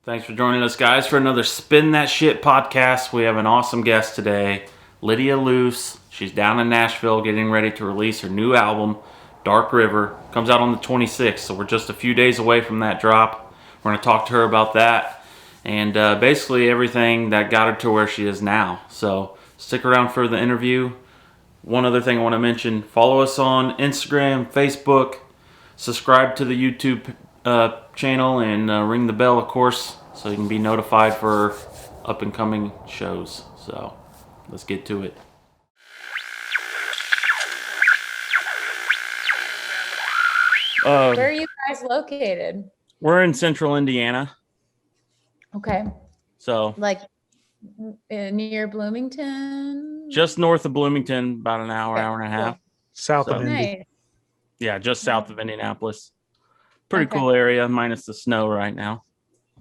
Thanks for joining us, guys, for another Spin That Shit podcast. We have an awesome guest today, Lydia Luce. She's down in Nashville getting ready to release her new album, Dark River. Comes out on the 26th, so we're just a few days away from that drop. We're going to talk to her about that and basically everything that got her to where she is now. So stick around for the interview. One other thing I want to mention, follow us on Instagram, Facebook, subscribe to the YouTube channel, and ring the bell, of course, so you can be notified for up and coming shows. So let's get to it. Where are you guys located? We're in central Indiana. Okay. So like near Bloomington? Just north of Bloomington, about an hour, Okay, hour and a half. South of Indy. Nice. Yeah, just south of Indianapolis. Pretty cool area, minus the snow right now.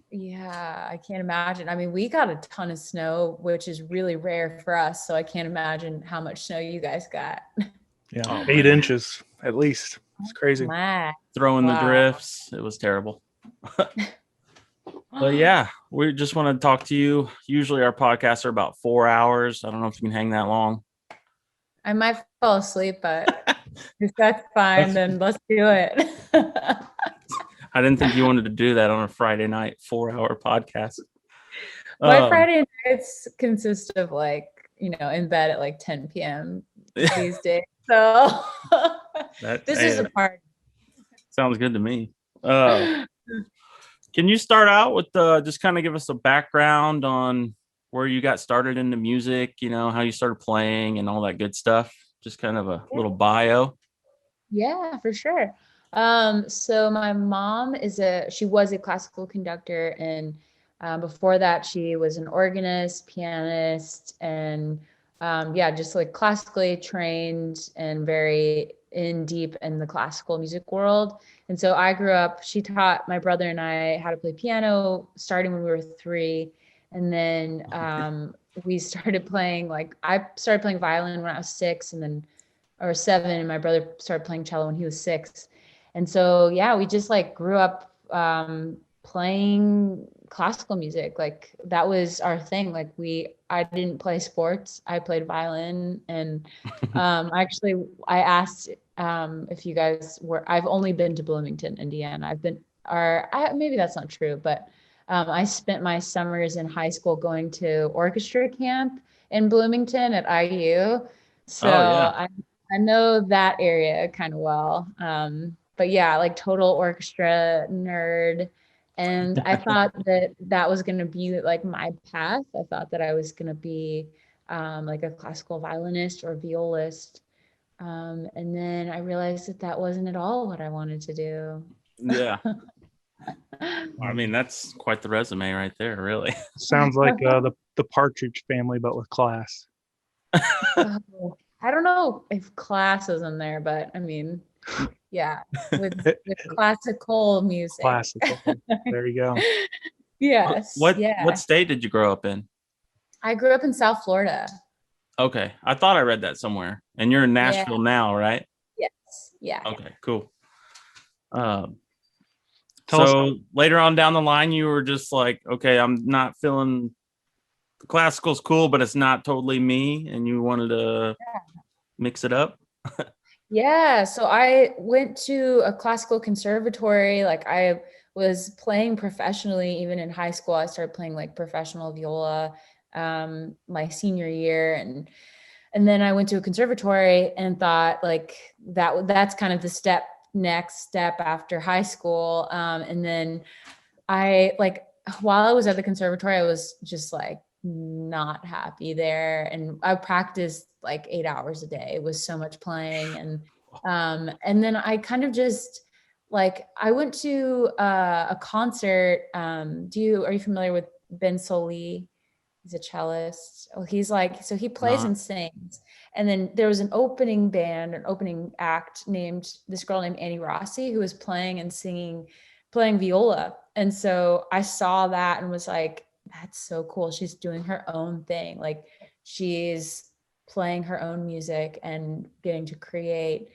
Yeah, I can't imagine. I mean, we got a ton of snow, which is really rare for us. So I can't imagine how much snow you guys got. Yeah, 8 inches at least. It's crazy. Throwing the drifts. It was terrible. But yeah, we just want to talk to you. Usually our podcasts are about 4 hours. I don't know if you can hang that long. I might fall asleep, but if that's fine, then let's do it. I didn't think you wanted to do that on a Friday night 4-hour podcast. My Friday nights consist of in bed at like 10 p.m. these days. So this is a party. Sounds good to me. Can you start out with just kind of give us a background on where you got started into music, how you started playing and all that good stuff? Just kind of a little bio. Yeah, for sure. So my mom she was a classical conductor, and before that she was an organist, pianist, and just like classically trained and very deep in the classical music world. And so I grew up, she taught my brother and I how to play piano starting when we were 3. And then we started playing, I started playing violin when I was 6 or 7, and my brother started playing cello when he was 6. And so, we just grew up playing classical music. That was our thing. I didn't play sports. I played violin. And actually I asked if you guys I've only been to Bloomington, Indiana. Maybe that's not true, but I spent my summers in high school going to orchestra camp in Bloomington at IU. So I know that area kind of well. But yeah, total orchestra nerd. And I thought that was going to be my path. I thought that I was going to be a classical violinist or violist. And then I realized that wasn't at all what I wanted to do. Yeah. I mean, that's quite the resume right there, really. Sounds like the Partridge Family, but with class. I don't know if class is in there, but I mean, yeah, with classical music. Classical. There you go. Yes. What state did you grow up in? I grew up in South Florida. Okay. I thought I read that somewhere. And you're in Nashville now, right? Yes. Yeah. Okay, cool. So later on down the line, you were just like, okay, I'm not feeling classical's cool, but it's not totally me. And you wanted to mix it up. Yeah. So I went to a classical conservatory. I was playing professionally, even in high school. I started playing professional viola my senior year. And then I went to a conservatory and thought that's kind of the next step after high school. And then while I was at the conservatory, I was just not happy there. And I practiced 8 hours a day. It was so much playing. And then I kind of just I went to a concert. Are you familiar with Ben Sollee? He's a cellist. Oh, so he plays and sings. And then there was an opening act this girl named Annie Rossi, who was playing and singing, playing viola. And so I saw that and was like, that's so cool. She's doing her own thing. She's playing her own music and getting to create.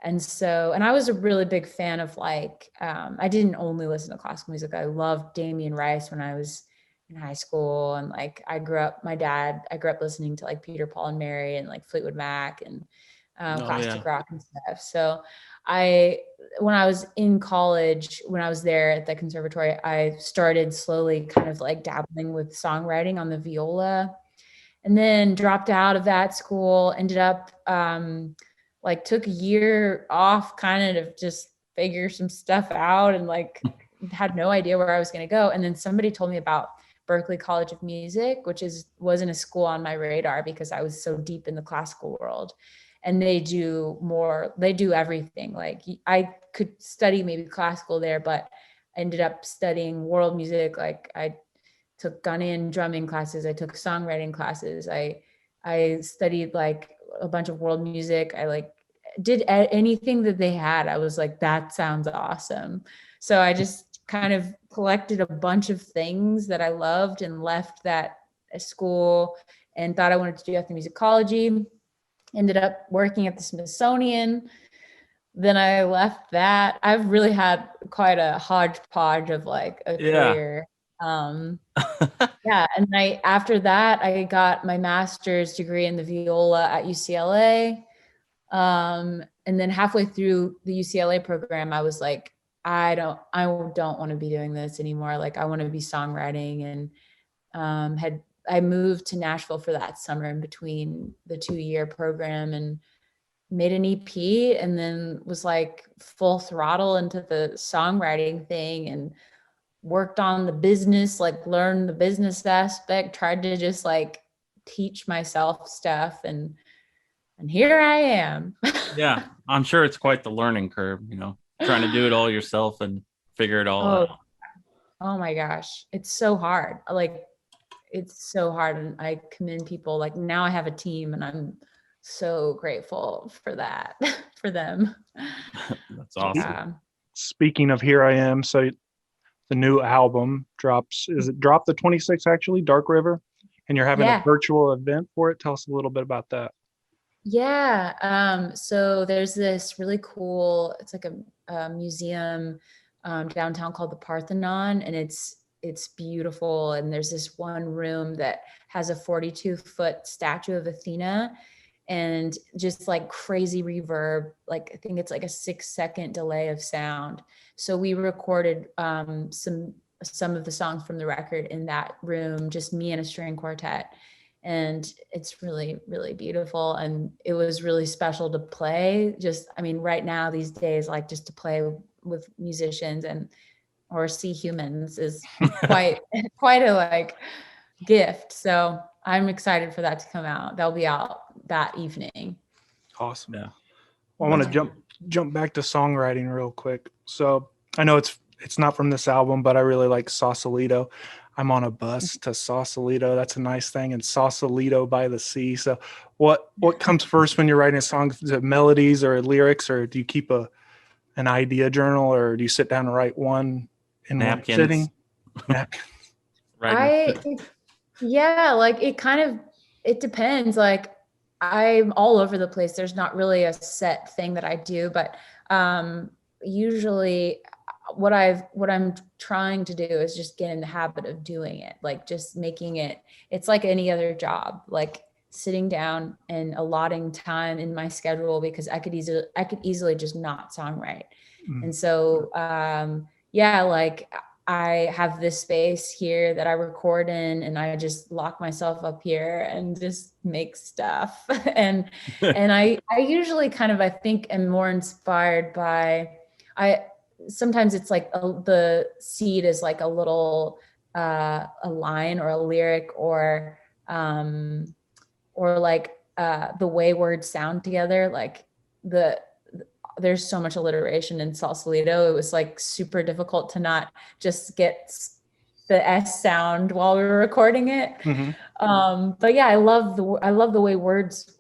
And so, and I was a really big fan of like, I didn't only listen to classical music. I loved Damien Rice when I was in high school. And like, I grew up listening to like Peter, Paul and Mary and like Fleetwood Mac and classic rock and stuff. So when I was in college, when I was there at the conservatory, I started slowly kind of like dabbling with songwriting on the viola, and then dropped out of that school, ended up, like took a year off kind of just figure some stuff out, and like had no idea where I was going to go. And then somebody told me about Berklee College of Music, which wasn't a school on my radar because I was so deep in the classical world. And they do everything. Like I could study maybe classical there, but I ended up studying world music. Like I took Ghanaian drumming classes. I took songwriting classes. I studied like a bunch of world music. I like did anything that they had. I was like, that sounds awesome. So I just kind of collected a bunch of things that I loved and left that school and thought I wanted to do ethnomusicology. Ended up working at the Smithsonian. Then I left that. I've really had quite a hodgepodge of like a career. Yeah. And after that, I got my master's degree in the viola at UCLA. And then halfway through the UCLA program, I was like, I don't want to be doing this anymore. Like I want to be songwriting, and I moved to Nashville for that summer in between the 2-year program and made an EP, and then was like full throttle into the songwriting thing and worked on the business, like learned the business aspect, tried to just like teach myself stuff, and here I am. Yeah, I'm sure it's quite the learning curve, trying to do it all yourself and figure it all out. Oh my gosh, it's so hard. Like it's so hard, and I commend people. Like now I have a team, and I'm so grateful for that for them. That's awesome. Yeah. Speaking of Here I Am, so the new album drops. Is it drop the 26th actually? Dark River, and you're having a virtual event for it. Tell us a little bit about that. Yeah. So there's this really cool. It's like a museum downtown called the Parthenon, and it's beautiful. And there's this one room that has a 42-foot statue of Athena, and just like crazy reverb. Like I think it's like a 6-second delay of sound. So we recorded some of the songs from the record in that room, just me and a string quartet. And it's really, really beautiful. And it was really special to play. Right now these days, like just to play with musicians or see humans is quite a like gift. So I'm excited for that to come out. That'll be out that evening. Awesome. Yeah. Well, I want to jump back to songwriting real quick. So I know it's not from this album, but I really like Sausalito. I'm on a bus to Sausalito. That's a nice thing. And Sausalito by the sea. So what comes first when you're writing a song? Is it melodies or lyrics, or do you keep an idea journal, or do you sit down and write one in one sitting? Yeah, like it depends. Like I'm all over the place. There's not really a set thing that I do, but usually what I'm trying to do is just get in the habit of doing it, like just making it's like any other job, like sitting down and allotting time in my schedule, because I could easily just not songwrite. And so like I have this space here that I record in, and I just lock myself up here and just make stuff. and I usually I think am more inspired by sometimes it's like the seed is like a little a line or a lyric or like the way words sound together. Like there's so much alliteration in Sausalito. It was like super difficult to not just get the S sound while we were recording it. Mm-hmm. But yeah, I love the way words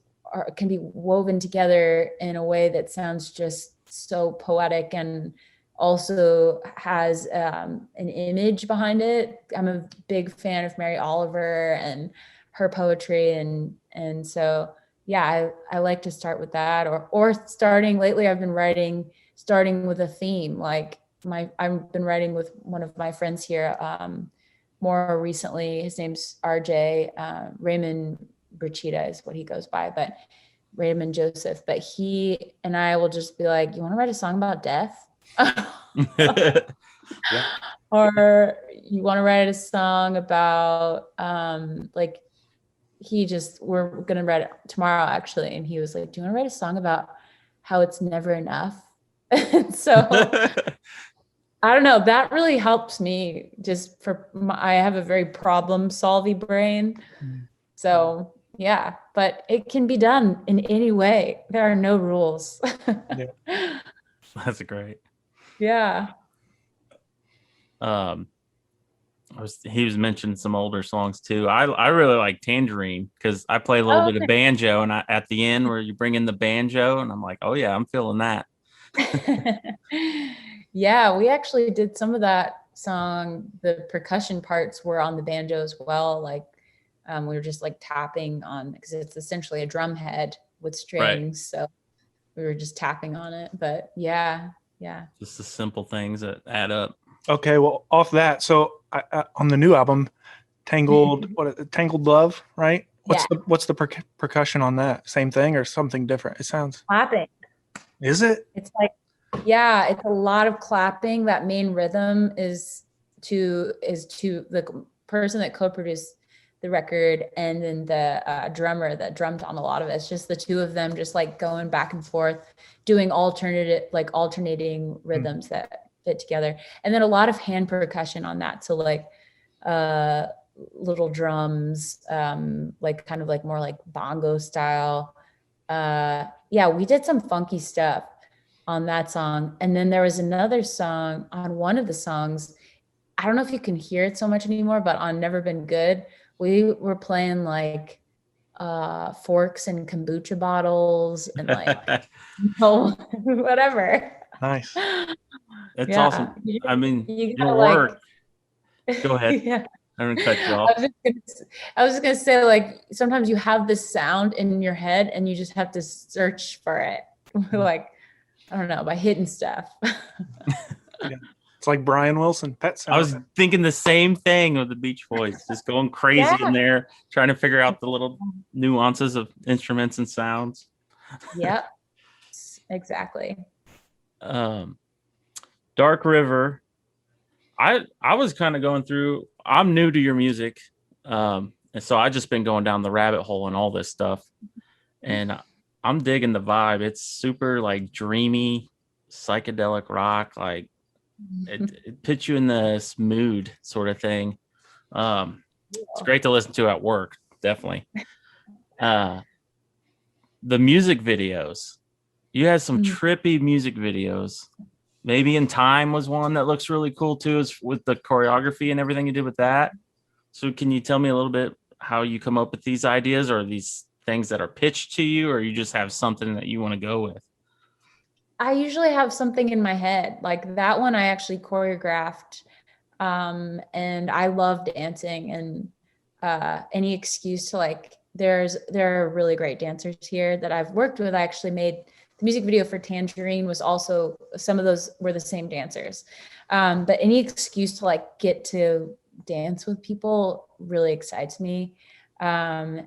can be woven together in a way that sounds just so poetic and also has an image behind it. I'm a big fan of Mary Oliver and her poetry, and so yeah, I like to start with that, or starting lately. I've been starting with a theme. Like I've been writing with one of my friends here. More recently, his name's RJ, Raymond Brachita is what he goes by, but Raymond Joseph. But he and I will just be like, "You want to write a song about death?" Yeah. Or you want to write a song about like we're gonna write it tomorrow actually, and he was like, do you want to write a song about how it's never enough? And so I don't know, that really helps me just I have a very problem solving brain. So yeah, but it can be done in any way. There are no rules. Yeah. That's great. Yeah. He was mentioning some older songs too. I really like Tangerine because I play a little bit of banjo, and at the end where you bring in the banjo, and I'm like, oh yeah, I'm feeling that. Yeah, we actually did some of that song. The percussion parts were on the banjo as well. Like we were just like tapping on, because it's essentially a drum head with strings. So we were just tapping on it. But yeah. Just the simple things that add up. Okay, well, off that, so on the new album, Tangled Love, right? What's the percussion on that? Same thing or something different? It sounds. Clapping. Is it? It's like, yeah, it's a lot of clapping. That main rhythm is to the person that co-produced the record, and then the drummer that drummed on a lot of it. It's just the two of them just like going back and forth, doing alternating rhythms that fit together. And then a lot of hand percussion on that. So like little drums, like kind of like more like bongo style. Yeah, we did some funky stuff on that song. And then there was another song on one of the songs. I don't know if you can hear it so much anymore, but on Never Been Good, we were playing like forks and kombucha bottles and like whatever. Nice. It's awesome. I mean, your work. Go ahead. Yeah. I'm gonna cut you off. I was just gonna say, like, sometimes you have this sound in your head and you just have to search for it. Like, I don't know, by hitting stuff. Yeah. It's like Brian Wilson, Pet Sound. I was thinking the same thing with the Beach Boys, just going crazy in there, trying to figure out the little nuances of instruments and sounds. Yep, exactly. Dark River. I was kind of going through. I'm new to your music, and so I just been going down the rabbit hole and all this stuff, and I'm digging the vibe. It's super like dreamy, psychedelic rock. Like it puts you in this mood sort of thing. It's great to listen to at work, definitely. The music videos. You had some trippy music videos. Maybe In Time was one that looks really cool too, is with the choreography and everything you did with that. So can you tell me a little bit how you come up with these ideas, or these things that are pitched to you, or you just have something that you want to go with? I usually have something in my head. Like that one I actually choreographed. And I love dancing, and any excuse to like, there are really great dancers here that I've worked with. I actually made the music video for Tangerine was also, some of those were the same dancers. But any excuse to like get to dance with people really excites me. And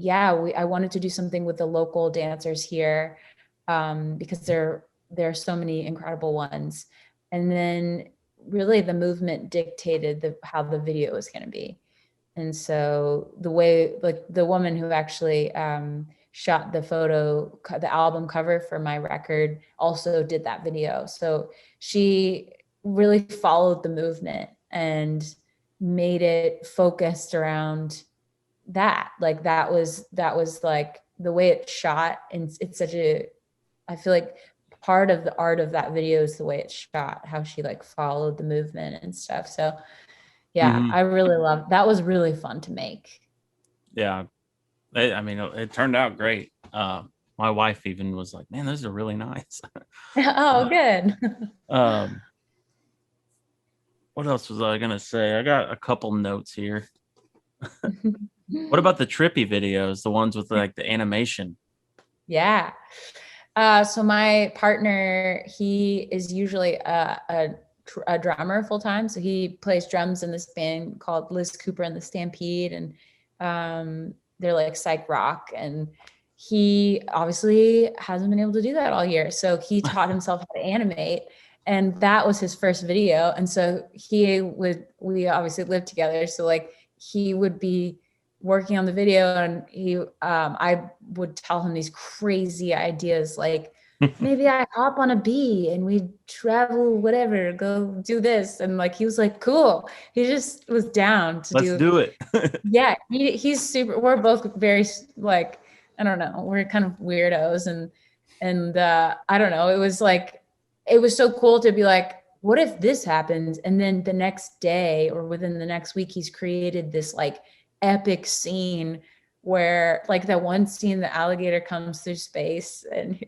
yeah, I wanted to do something with the local dancers here, because there are so many incredible ones. And then really the movement dictated how the video was going to be. And so the way, like the woman who actually shot the album cover for my record, also did that video. So she really followed the movement and made it focused around that. Like that was like the way it's shot. And it's I feel like part of the art of that video is the way it's shot, how she like followed the movement and stuff. So yeah, I really love that. Was really fun to make. Yeah. I mean, it turned out great. My wife even was like, man, those are really nice. Oh, good. What else was I going to say? I got a couple notes here. What about the trippy videos, the ones with like the animation? Yeah. So my partner, he is usually a drummer full time. So he plays drums in this band called Liz Cooper and the Stampede, and they're like psych rock. And he obviously hasn't been able to do that all year. So he taught himself how to animate, and that was his first video. And so we obviously lived together. So like he would be working on the video, and I would tell him these crazy ideas like, maybe I hop on a bee and we travel, whatever, go do this. And like, he was like, cool. He just was down to Let's do it. Yeah. He's super, we're both very like, I don't know, we're kind of weirdos. And I don't know. It was like, it was so cool to be like, what if this happens? And then the next day or within the next week, he's created this like epic scene where like that one scene, the alligator comes through space, and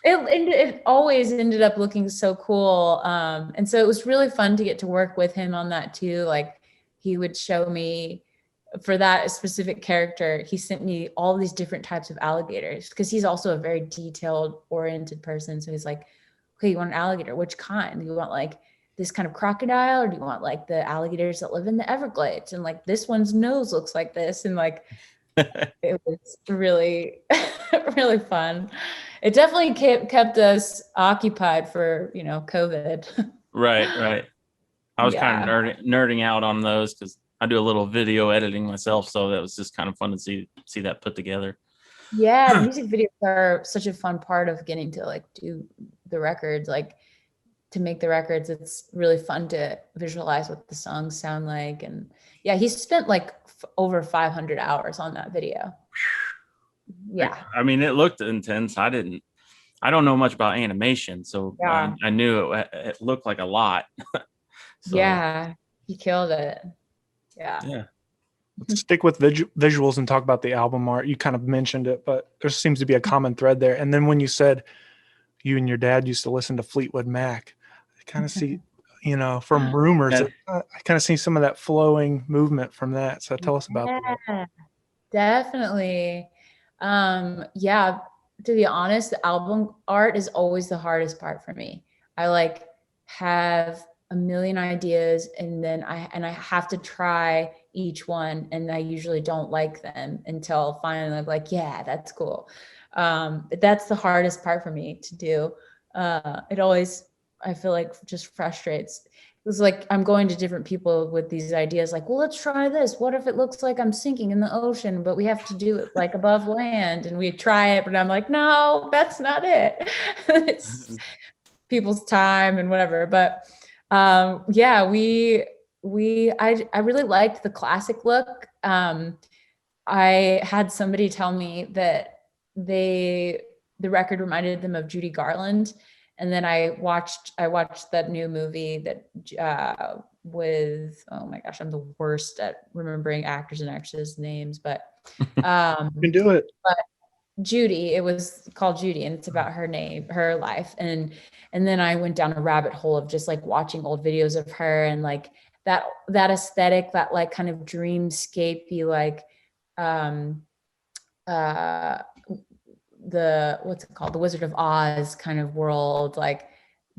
it always ended up looking so cool. And so it was really fun to get to work with him on that too. Like he would show me for that specific character, he sent me all these different types of alligators because he's also a very detailed oriented person. So he's like, okay, you want an alligator? Which kind? Do you want like this kind of crocodile, or do you want like the alligators that live in the Everglades? And like this one's nose looks like this. And like, it was really, really fun. It definitely kept us occupied for, COVID. Right. I was kind of nerding out on those because I do a little video editing myself, so that was just kind of fun to see that put together. Yeah, music videos are such a fun part of getting to like do the records. Like to make the records, it's really fun to visualize what the songs sound like. And yeah, he spent like over 500 hours on that video. Yeah. I mean, it looked intense. I don't know much about animation, so Yeah. I knew it looked like a lot. So, yeah, he killed it. Yeah. Let's stick with visuals and talk about the album art. You kind of mentioned it, but there seems to be a common thread there. And then when you said you and your dad used to listen to Fleetwood Mac, I kind of see, from Rumors, I kind of see some of that flowing movement from that. So tell us about that. Definitely. Yeah, to be honest, the album art is always the hardest part for me. I like have a million ideas, and then I have to try each one, and I usually don't like them until finally I'm like, yeah, that's cool. But that's the hardest part for me to do. It always, I feel like, just frustrates. It was like I'm going to different people with these ideas like, well, let's try this. What if it looks like I'm sinking in the ocean, but we have to do it like above land? And we try it, but I'm like, no, that's not it. It's people's time and whatever. But yeah, I really liked the classic look. I had somebody tell me that the record reminded them of Judy Garland. And then I watched that new movie that with, oh my gosh, I'm the worst at remembering actors and actresses' names, but you can do it. But Judy, it was called Judy, and it's about her life. And then I went down a rabbit hole of just like watching old videos of her, and like that aesthetic, that like kind of dreamscapey, like the what's it called, the Wizard of Oz kind of world. Like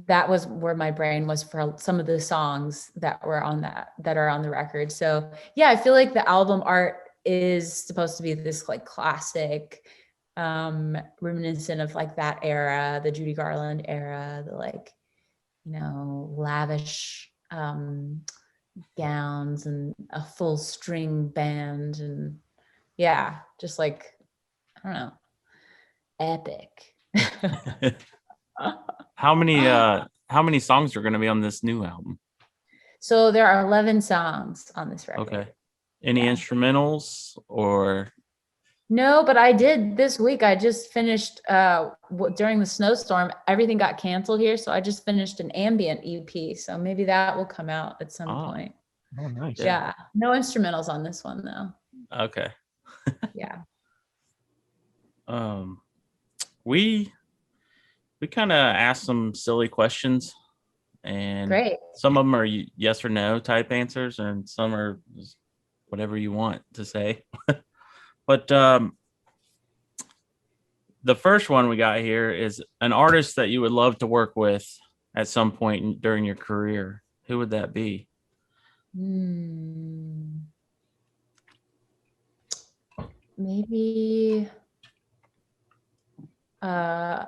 that was where my brain was for some of the songs that are on the record. So yeah, I feel like the album art is supposed to be this like classic, reminiscent of like that era, the Judy Garland era, the like, lavish gowns and a full string band, and yeah, just like, I don't know, epic. How many songs are going to be on this new album? So there are 11 songs on this record. Okay. Any instrumentals or? No, but I did this week. I just finished during the snowstorm, everything got canceled here. So I just finished an ambient EP. So maybe that will come out at some point. Oh, nice. Yeah. No instrumentals on this one though. Okay. Yeah. We kind of asked some silly questions, and great. Some of them are yes or no type answers, and some are whatever you want to say. But the first one we got here is an artist that you would love to work with at some point during your career. Who would that be? Maybe I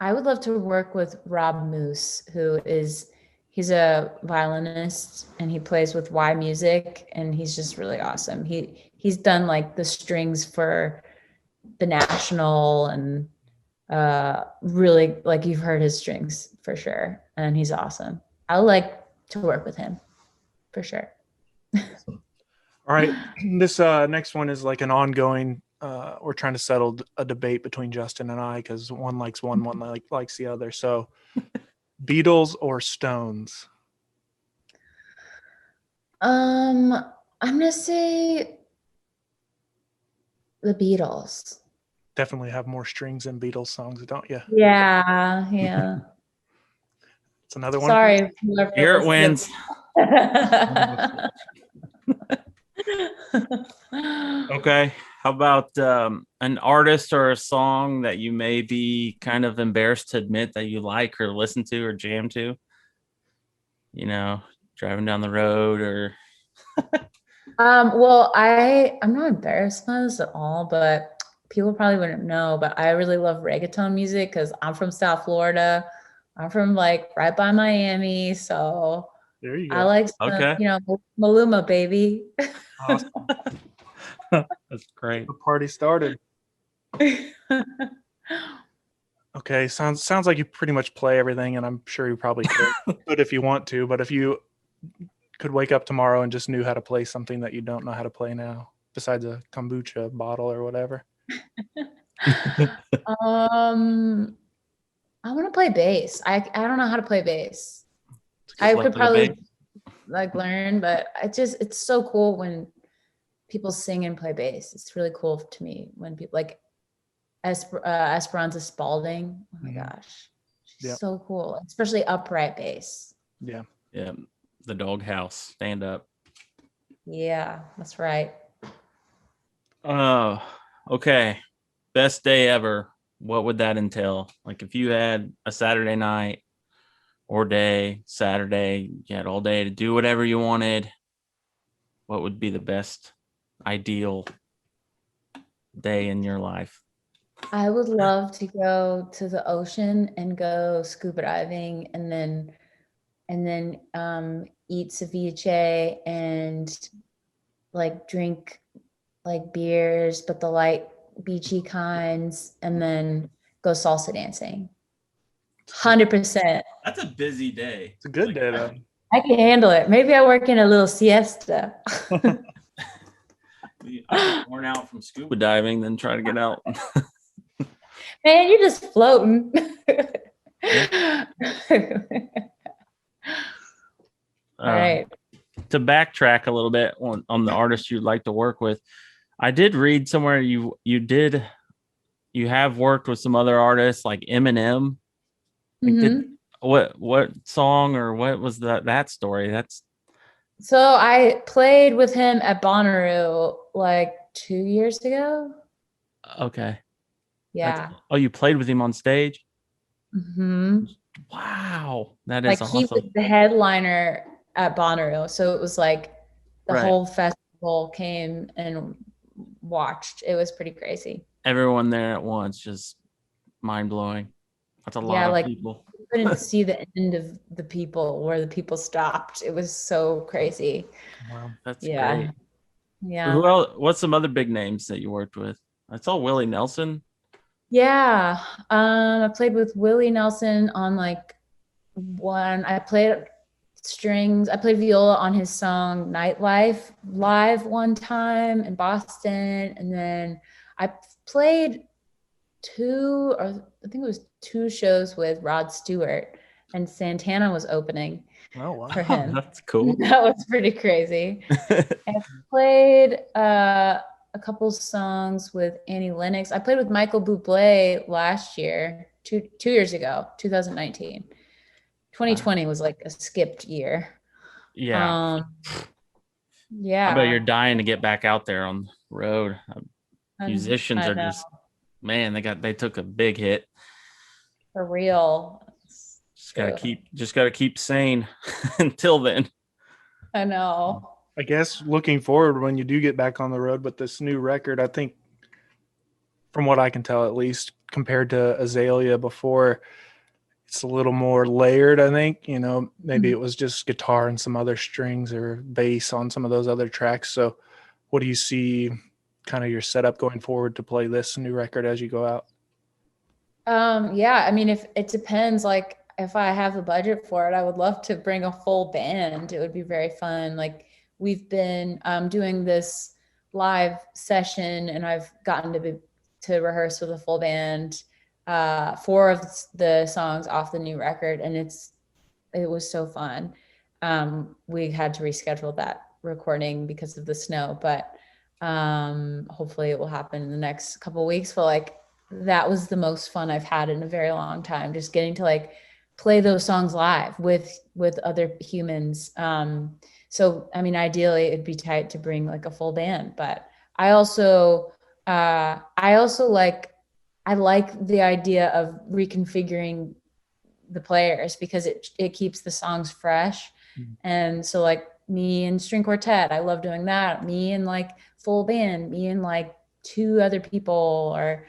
would love to work with Rob Moose, he's a violinist and he plays with Y Music and he's just really awesome. He's done like the strings for the National and really like you've heard his strings for sure. And he's awesome. I would like to work with him for sure. All right. This next one is like an ongoing, we're trying to settle a debate between Justin and I because one likes one likes the other. So Beatles or Stones? I'm gonna say the Beatles. Definitely have more strings in Beatles songs, don't you? Yeah. It's another one. Sorry. Here it wins. Okay. How about an artist or a song that you may be kind of embarrassed to admit that you like or listen to or jam to? You know, driving down the road or. Well, I'm not embarrassed by this at all, but people probably wouldn't know, but I really love reggaeton music because I'm from South Florida. I'm from like right by Miami, so There you go. I like some, Okay. Maluma, baby. Awesome. That's great. The party started. Okay, sounds like you pretty much play everything, and I'm sure you probably could if you want to. But if you could wake up tomorrow and just knew how to play something that you don't know how to play now, besides a kombucha bottle or whatever. I want to play bass. I don't know how to play bass. I Love could to probably debate. like learn, but it's so cool when people sing and play bass. It's really cool to me when people like Esperanza Spalding. Oh my gosh, she's so cool, especially upright bass. Yeah. The doghouse stand up. Yeah, that's right. Oh, okay. Best day ever. What would that entail? Like if you had a Saturday night or day, Saturday, you had all day to do whatever you wanted, what would be the best ideal day in your life? I would love to go to the ocean and go scuba diving and then eat ceviche and like drink like beers, but the light beachy kinds, and then go salsa dancing. 100%. That's a busy day. It's a good day though. I can handle it. Maybe I work in a little siesta. I'm worn out from scuba diving, then try to get out. Man, you're just floating. All right. To backtrack a little bit on the artists you'd like to work with, I did read somewhere you have worked with some other artists like Eminem. Like what song or what was that story? So I played with him at Bonnaroo like 2 years ago. Okay. Yeah. You played with him on stage? Mm-hmm. Wow. That is like awesome. He was the headliner at Bonnaroo. So it was like the whole festival came and watched. It was pretty crazy. Everyone there at once, just mind blowing. That's a lot of people. You couldn't see the end of the people where the people stopped. It was so crazy. Wow, that's great. Yeah. Who else? What's some other big names that you worked with? I saw Willie Nelson. Yeah. I played with Willie Nelson on like I played strings. I played viola on his song Nightlife live one time in Boston. And then I played I think it was 2 shows with Rod Stewart, and Santana was opening for him. That's cool. That was pretty crazy. I played a couple songs with Annie Lennox. I played with Michael Bublé last year, 2 years ago, 2019. 2020 was like a skipped year. Yeah. Yeah. I bet you're dying to get back out there on the road. Musicians I are know, just, man, they took a big hit. for real. It's true. Just gotta keep sane until then. I know. I guess looking forward when you do get back on the road with this new record, I think from what I can tell, at least compared to Azalea before, it's a little more layered. I think, maybe it was just guitar and some other strings or bass on some of those other tracks. So what do you see kind of your setup going forward to play this new record as you go out? Yeah, I mean, if it depends, like if I have the budget for it, I would love to bring a full band. It would be very fun. Like we've been doing this live session, and I've gotten to rehearse with a full band, 4 of the songs off the new record, and it was so fun. We had to reschedule that recording because of the snow, but hopefully it will happen in the next couple of weeks. But like that was the most fun I've had in a very long time, just getting to like play those songs live with other humans. So I mean, ideally it'd be tight to bring like a full band, but I also I like the idea of reconfiguring the players because it keeps the songs fresh. And so like me and string quartet, I love doing that. Me and like full band, me and like 2 other people, or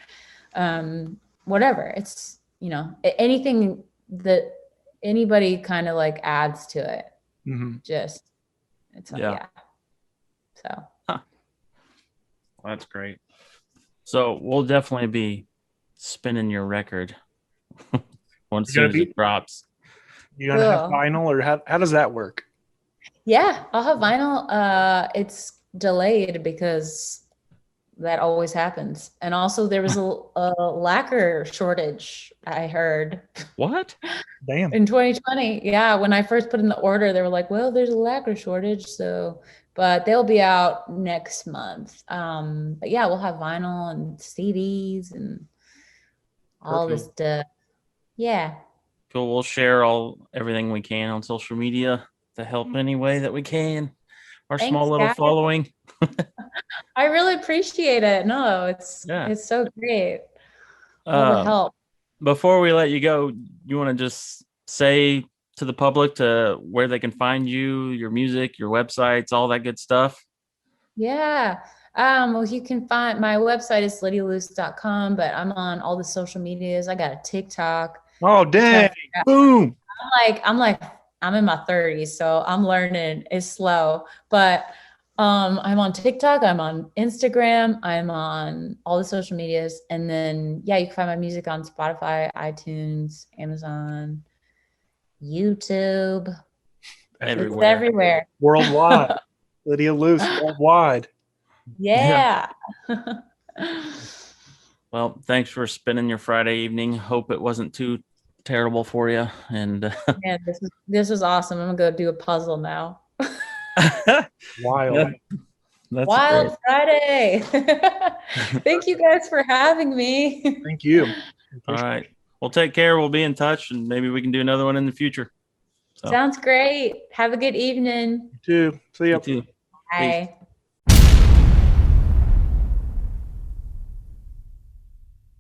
whatever. It's, anything that anybody kind of like adds to it. Just it's yeah. So well, that's great. So we'll definitely be spinning your record once soon as it drops. You gonna have vinyl, or how does that work? Yeah, I'll have vinyl. It's delayed because that always happens. And also there was a lacquer shortage, I heard. What? Damn. In 2020. Yeah, when I first put in the order, they were like, well, there's a lacquer shortage, but they'll be out next month. But yeah, we'll have vinyl and CDs and all this stuff. Yeah. Cool. We'll share everything we can on social media to help any way that we can. Our small little following. I really appreciate it. No, it's so great. All the help. Before we let you go, you want to just say to the public to where they can find you, your music, your websites, all that good stuff? Yeah. Well, you can find my website is lydialuce.com, but I'm on all the social medias. I got a TikTok. Oh, dang. Boom. I'm in my 30s, so I'm learning. It's slow, but I'm on TikTok, I'm on Instagram, I'm on all the social medias, and then you can find my music on Spotify, iTunes, Amazon, YouTube. Everywhere. It's everywhere. Worldwide. Lydia Luce, worldwide. Yeah. Well, thanks for spending your Friday evening. Hope it wasn't too terrible for you. And yeah, this is awesome. I'm gonna go do a puzzle now. Wild. That's Wild great. Friday. Thank you guys for having me. Thank you. All right. Well, take care. We'll be in touch, and maybe we can do another one in the future. So. Sounds great. Have a good evening. You too. See ya. You too. Bye. Peace.